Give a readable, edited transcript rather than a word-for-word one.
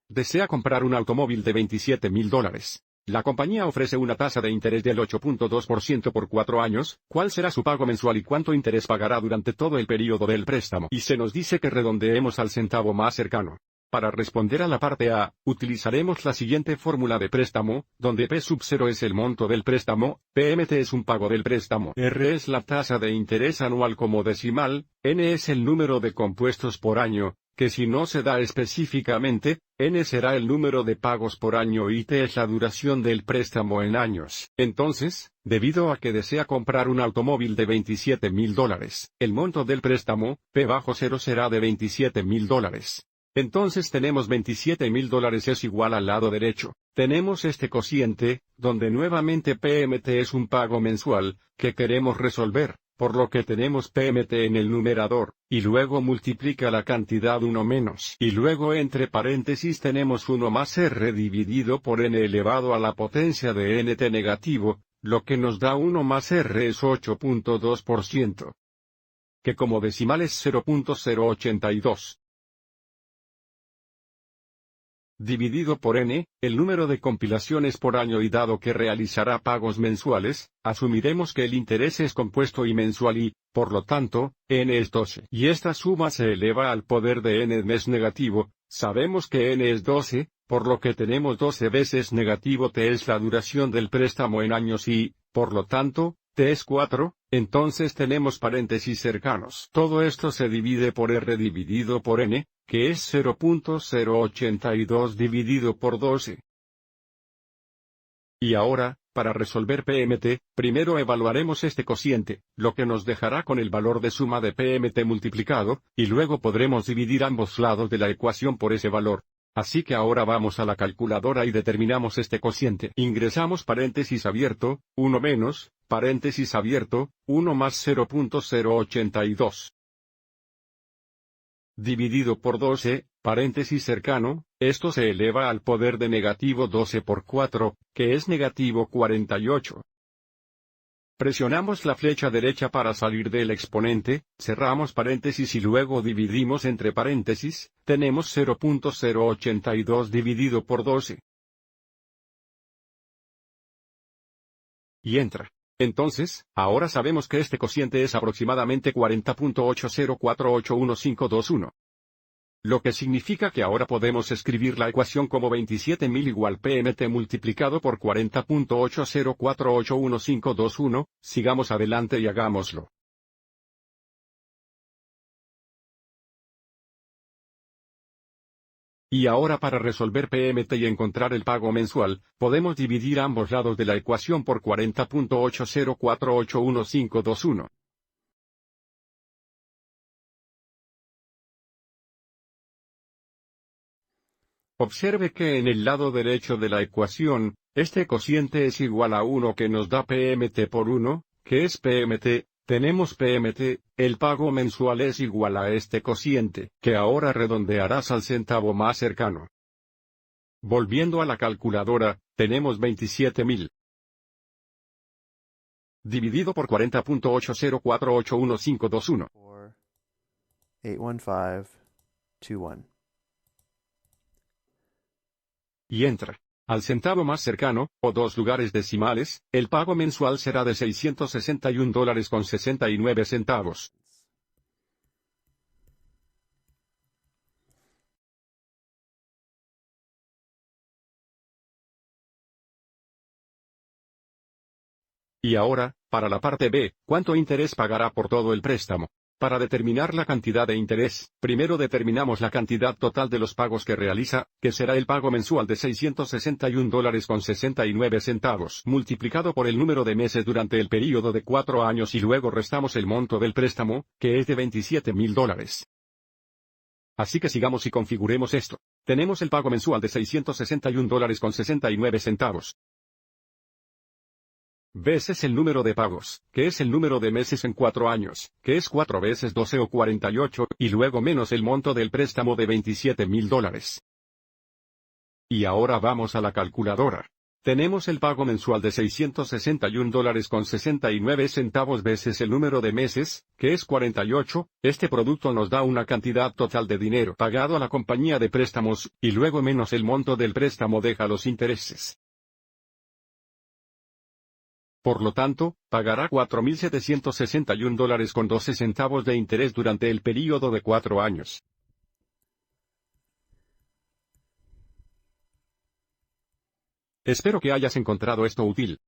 Desea comprar un automóvil de $27,000. La compañía ofrece una tasa de interés del 8.2% por 4 años. ¿Cuál será su pago mensual y cuánto interés pagará durante todo el periodo del préstamo? Y se nos dice que redondeemos al centavo más cercano. Para responder a la parte A, utilizaremos la siguiente fórmula de préstamo, donde P sub 0 es el monto del préstamo, PMT es un pago del préstamo, R es la tasa de interés anual como decimal, N es el número de compuestos por año, que si no se da específicamente, N será el número de pagos por año y T es la duración del préstamo en años. Entonces, debido a que desea comprar un automóvil de $27,000, el monto del préstamo, P/0 será de $27,000. Entonces tenemos $27,000 es igual al lado derecho. Tenemos este cociente, donde nuevamente PMT es un pago mensual, que queremos resolver, por lo que tenemos PMT en el numerador, y luego multiplica la cantidad 1 menos. Y luego entre paréntesis tenemos 1 más R dividido por N elevado a la potencia de NT negativo, lo que nos da 1 más R es 8.2%. Que como decimal es 0.082. Dividido por N, el número de compilaciones por año y dado que realizará pagos mensuales, asumiremos que el interés es compuesto y mensual y, por lo tanto, N es 12. Y esta suma se eleva al poder de N mes negativo, sabemos que N es 12, por lo que tenemos 12 veces negativo T es la duración del préstamo en años y, por lo tanto, T es 4, entonces tenemos paréntesis cercanos. Todo esto se divide por R dividido por N, que es 0.082 dividido por 12. Y ahora, para resolver PMT, primero evaluaremos este cociente, lo que nos dejará con el valor de suma de PMT multiplicado, y luego podremos dividir ambos lados de la ecuación por ese valor. Así que ahora vamos a la calculadora y determinamos este cociente. Ingresamos paréntesis abierto, 1 menos, paréntesis abierto, 1 más 0.082. Dividido por 12, paréntesis cercano, esto se eleva al poder de negativo 12 por 4, que es negativo 48. Presionamos la flecha derecha para salir del exponente, cerramos paréntesis y luego dividimos entre paréntesis, tenemos 0.082 dividido por 12. Y entra. Entonces, ahora sabemos que este cociente es aproximadamente 40.80481521. Lo que significa que ahora podemos escribir la ecuación como 27,000 igual PMT multiplicado por 40.80481521, sigamos adelante y hagámoslo. Y ahora para resolver PMT y encontrar el pago mensual, podemos dividir ambos lados de la ecuación por 40.80481521. Observe que en el lado derecho de la ecuación, este cociente es igual a 1 que nos da PMT por 1, que es PMT, tenemos PMT, el pago mensual es igual a este cociente, que ahora redondearás al centavo más cercano. Volviendo a la calculadora, tenemos 27,000. Dividido por 40.80481521. 81521. Y entra. Al centavo más cercano, o 2 lugares decimales, el pago mensual será de $661.69. Y ahora, para la parte B, ¿cuánto interés pagará por todo el préstamo? Para determinar la cantidad de interés, primero determinamos la cantidad total de los pagos que realiza, que será el pago mensual de $661.69, multiplicado por el número de meses durante el período de 4 años y luego restamos el monto del préstamo, que es de $27,000. Así que sigamos y configuremos esto. Tenemos el pago mensual de $661.69. Veces el número de pagos, que es el número de meses en 4 años, que es 4 veces 12 o 48, y luego menos el monto del préstamo de $27,000. Y ahora vamos a la calculadora. Tenemos el pago mensual de $661.69 veces el número de meses, que es 48, este producto nos da una cantidad total de dinero pagado a la compañía de préstamos, y luego menos el monto del préstamo deja los intereses. Por lo tanto, pagará $4.761.12 de interés durante el período de 4 años. Espero que hayas encontrado esto útil.